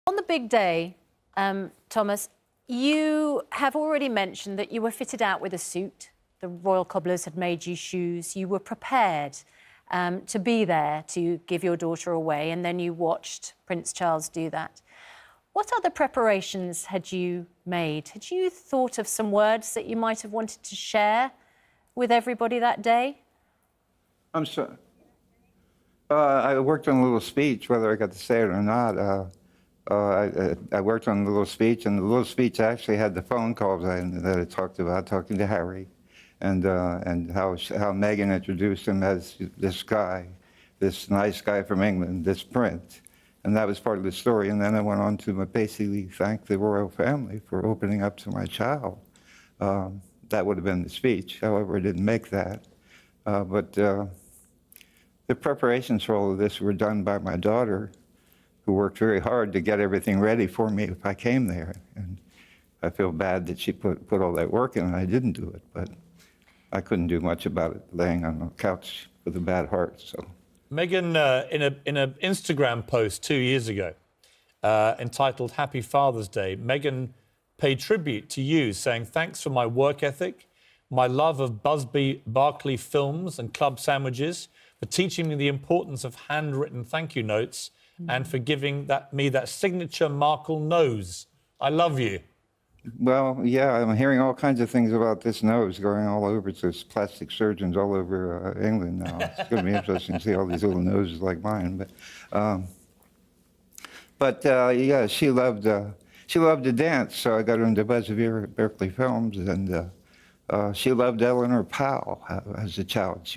On the big day, Thomas, you have already mentioned that you were fitted out with a suit. The royal cobblers had made you shoes. You were prepared to be there to give your daughter away, and then you watched Prince Charles do that. What other preparations had you made? Had you thought of some words that you might have wanted to share with everybody that day? I'm sorry. I worked on a little speech, whether I got to say it or not. I worked on the little speech, and the little speech actually had the phone calls that I talked about, talking to Harry, and how Meghan introduced him as this guy, this nice guy from England, this prince. And that was part of the story. And then I went on to basically thank the royal family for opening up to my child. That would have been the speech. However, I didn't make that. But the preparations for all of this were done by my daughter, who worked very hard to get everything ready for me if I came there. And I feel bad that she put all that work in and I didn't do it. But I couldn't do much about it, laying on the couch with a bad heart. So. Meghan, in an Instagram post 2 years ago, entitled Happy Father's Day, Meghan paid tribute to you, saying, "Thanks for my work ethic, my love of Busby Berkeley films and club sandwiches, for teaching me the importance of handwritten thank you notes, and for giving me that signature Markle nose. I love you." Well, yeah, I'm hearing all kinds of things about this nose going all over. There's plastic surgeons all over England now. It's going to be interesting to see all these little noses like mine. But yeah, she loved to dance, so I got her into Busby Berkeley films, and she loved Eleanor Powell as a child.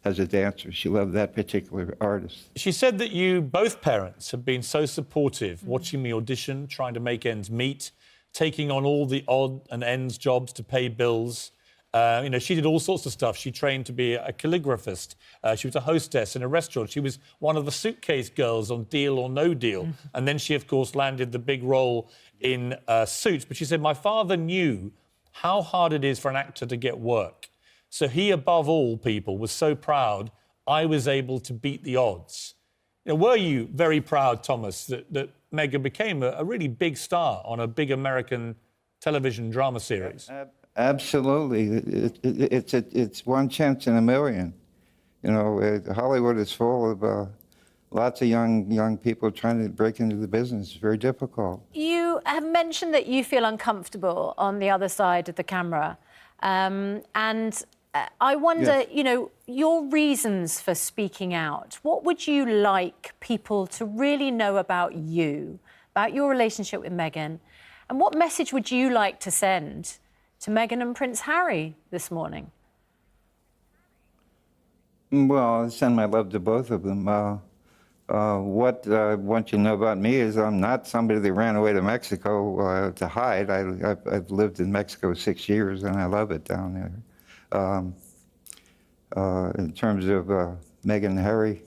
As a dancer, she loved that particular artist. She said that you, both parents, have been so supportive, watching me audition, trying to make ends meet, taking on all the odd and ends jobs to pay bills. You know, she did all sorts of stuff. She trained to be a calligraphist. She was a hostess in a restaurant. She was one of the suitcase girls on Deal or No Deal. And then she, of course, landed the big role in Suits. But she said, my father knew how hard it is for an actor to get work. So he, above all people, was so proud I was able to beat the odds. You know, were you very proud, Thomas, that Meghan became a really big star on a big American television drama series? Absolutely. It's one chance in a million. You know, Hollywood is full of lots of young people trying to break into the business. It's very difficult. You have mentioned that you feel uncomfortable on the other side of the camera. I wonder, yes, you know, your reasons for speaking out. What would you like people to really know about you, about your relationship with Meghan? And what message would you like to send to Meghan and Prince Harry this morning? Well, I send my love to both of them. What I want you to know about me is I'm not somebody that ran away to Mexico to hide. I've lived in Mexico 6 years, and I love it down there. In terms of Meghan and Harry,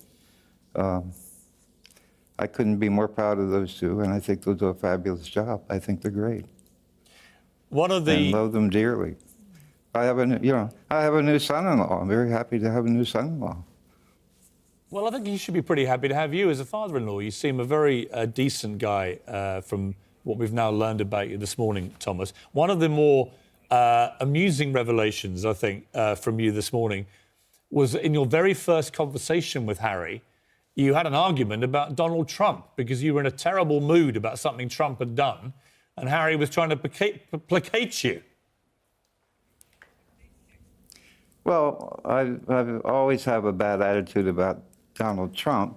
I couldn't be more proud of those two, and I think they'll do a fabulous job. I think they're great. And love them dearly. I have a new son-in-law. I'm very happy to have a new son-in-law. Well, I think he should be pretty happy to have you as a father-in-law. You seem a very decent guy from what we've now learned about you this morning, Thomas. One of the more amusing revelations, I think, from you this morning was in your very first conversation with Harry, you had an argument about Donald Trump because you were in a terrible mood about something Trump had done, and Harry was trying to placate you. Well, I always have a bad attitude about Donald Trump,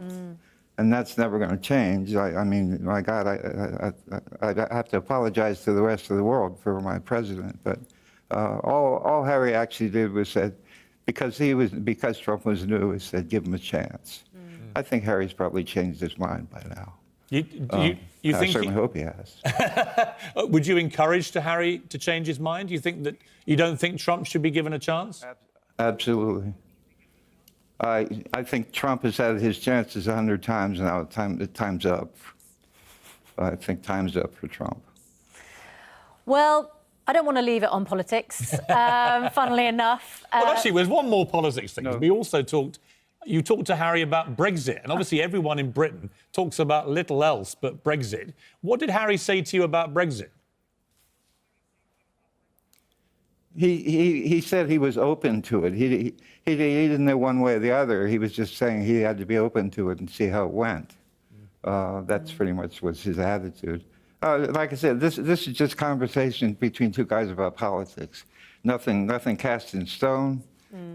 and that's never going to change. I mean, my God, I have to apologize to the rest of the world for my president. But all Harry actually did was said, because Trump was new, he said, give him a chance. I think Harry's probably changed his mind by now. I certainly hope he has. Would you encourage Harry to change his mind? You don't think Trump should be given a chance? Absolutely. I think Trump has had his chances 100 times now. Time's up. I think time's up for Trump. Well, I don't want to leave it on politics, funnily enough. Well, actually, there's one more politics thing. No. We also talked You talked to Harry about Brexit, and obviously everyone in Britain talks about little else but Brexit. What did Harry say to you about Brexit? He said he was open to it. He didn't know one way or the other. He was just saying he had to be open to it and see how it went. That's pretty much was his attitude. Like I said, this is just conversation between two guys about politics. Nothing cast in stone,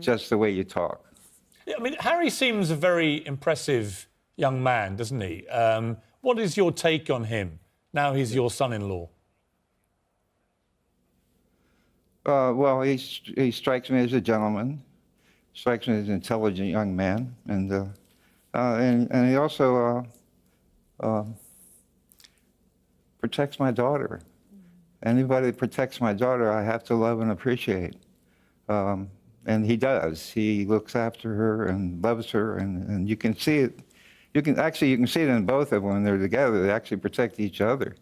just the way you talk. Yeah, I mean, Harry seems a very impressive young man, doesn't he? What is your take on him now he's your son-in-law? Well, he strikes me as a gentleman, strikes me as an intelligent young man, and he also protects my daughter. Anybody that protects my daughter, I have to love and appreciate. And he does. He looks after her and loves her, and you can see it. You can see it in both of them when they're together. They actually protect each other.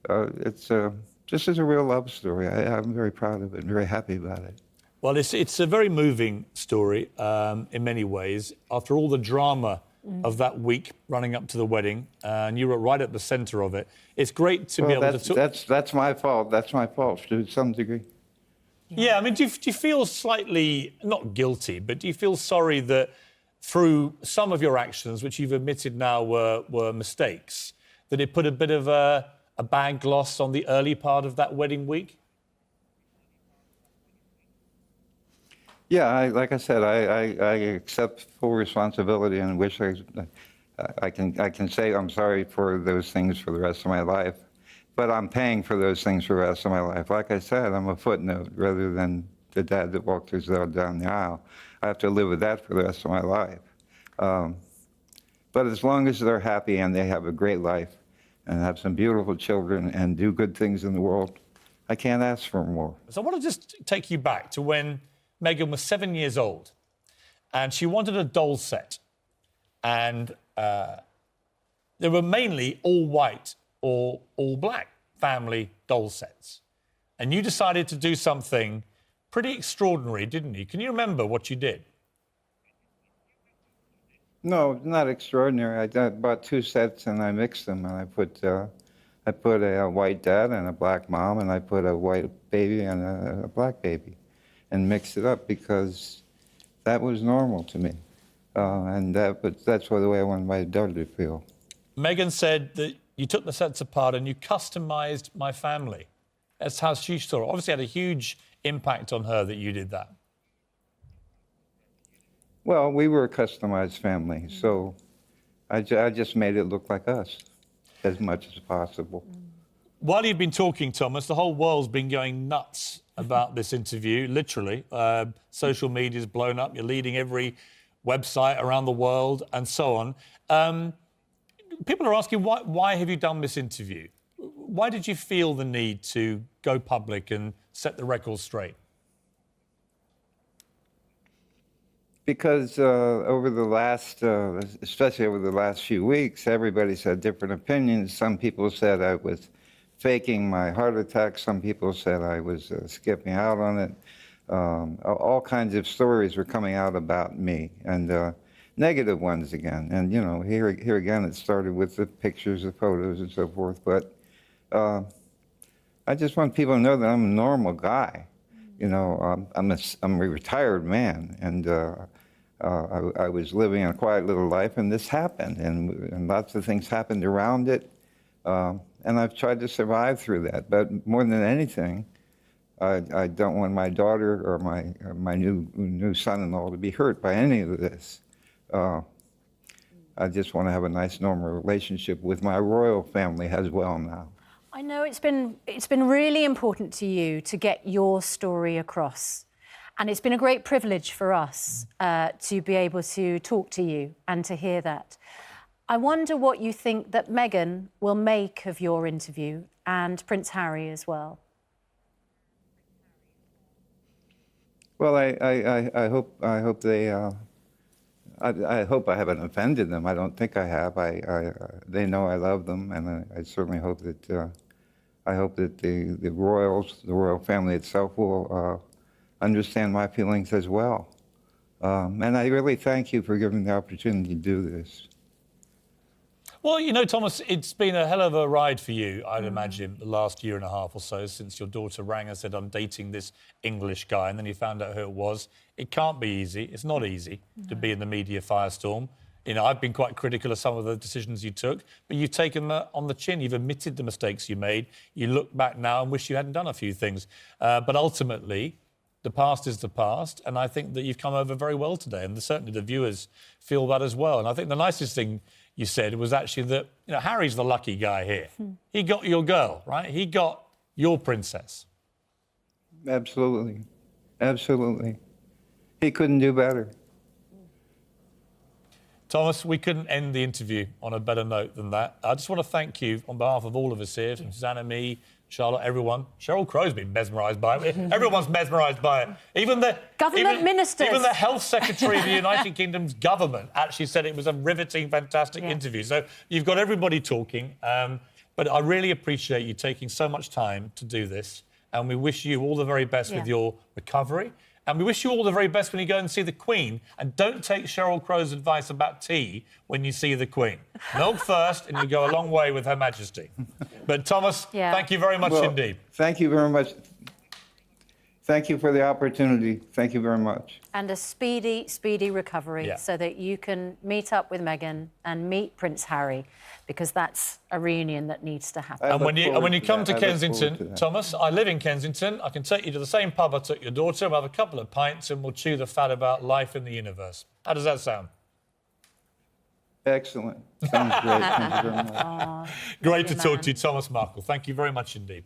This is a real love story. I'm very proud of it and very happy about it. Well, it's a very moving story in many ways. After all the drama of that week running up to the wedding, and you were right at the centre of it, it's great to be able to talk. That's my fault. That's my fault to some degree. Yeah, I mean, do you feel slightly, not guilty, but do you feel sorry that through some of your actions, which you've admitted now were mistakes, that it put a bit of a bad gloss on the early part of that wedding week? Yeah, like I said, I accept full responsibility and wish I can say I'm sorry for those things for the rest of my life. But I'm paying for those things for the rest of my life. Like I said, I'm a footnote rather than the dad that walked his dog down the aisle. I have to live with that for the rest of my life. But as long as they're happy and they have a great life and have some beautiful children and do good things in the world, I can't ask for more. So I want to just take you back to when Meghan was 7 years old and she wanted a doll set. And they were mainly all white or all black family doll sets. And you decided to do something pretty extraordinary, didn't you? Can you remember what you did? No, not extraordinary. I bought 2 sets and I mixed them, and I put a white dad and a black mom, and I put a white baby and a black baby, and mixed it up because that was normal to me, and that's the way I wanted my daughter to feel. Meghan said that you took the sets apart and you customised my family. That's how she saw it. Obviously, it had a huge impact on her that you did that. Well, we were a customized family, so I just made it look like us as much as possible. While you've been talking, Thomas, the whole world's been going nuts about this interview, literally. Social media's blown up. You're leading every website around the world and so on. People are asking, why have you done this interview? Why did you feel the need to go public and set the record straight? Because over the last, especially over the last few weeks, everybody's had different opinions. Some people said I was faking my heart attack. Some people said I was skipping out on it. All kinds of stories were coming out about me, and negative ones again. And, you know, here again, it started with the pictures, the photos, and so forth. But I just want people to know that I'm a normal guy. You know, I'm a retired man, and I was living a quiet little life, and this happened, and lots of things happened around it, and I've tried to survive through that. But more than anything, I don't want my daughter or my new son-in-law to be hurt by any of this. I just want to have a nice, normal relationship with my royal family as well now. I know it's been really important to you to get your story across, and it's been a great privilege for us to be able to talk to you and to hear that. I wonder what you think that Meghan will make of your interview, and Prince Harry as well. Well, I hope they. I hope I haven't offended them. I don't think I have. They know I love them, and I certainly hope that. I hope that the royals, the royal family itself, will understand my feelings as well. And I really thank you for giving me the opportunity to do this. Well, you know, Thomas, it's been a hell of a ride for you, I'd imagine, the last year and a half or so since your daughter rang and said, I'm dating this English guy, and then you found out who it was. It can't be easy. It's not easy to be in the media firestorm. You know, I've been quite critical of some of the decisions you took, but you've taken them on the chin. You've admitted the mistakes you made. You look back now and wish you hadn't done a few things. But ultimately, the past is the past, and I think that you've come over very well today, and certainly the viewers feel that as well. And I think the nicest thing you said was actually that, you know, Harry's the lucky guy here. He got your girl, right? He got your princess. Absolutely. Absolutely. He couldn't do better. Thomas, we couldn't end the interview on a better note than that. I just want to thank you on behalf of all of us here, from Susanna, me, Charlotte, everyone. Cheryl Crow's been mesmerised by it. Everyone's mesmerised by it. Even the government ministers. Even the Health Secretary of the United Kingdom's government actually said it was a riveting, fantastic interview. So you've got everybody talking. But I really appreciate you taking so much time to do this. And we wish you all the very best with your recovery. And we wish you all the very best when you go and see the Queen. And don't take Cheryl Crow's advice about tea when you see the Queen. Milk first, and you go a long way with Her Majesty. But, Thomas, thank you very much indeed. Thank you very much. Thank you for the opportunity. Thank you very much. And a speedy, speedy recovery so that you can meet up with Meghan and meet Prince Harry, because that's a reunion that needs to happen. And when you come to Kensington, Thomas, I live in Kensington. I can take you to the same pub I took your daughter. We'll have a couple of pints and we'll chew the fat about life in the universe. How does that sound? Excellent. Sounds great. Thank you very much. Great to talk to you, Thomas Markle. Thank you very much indeed.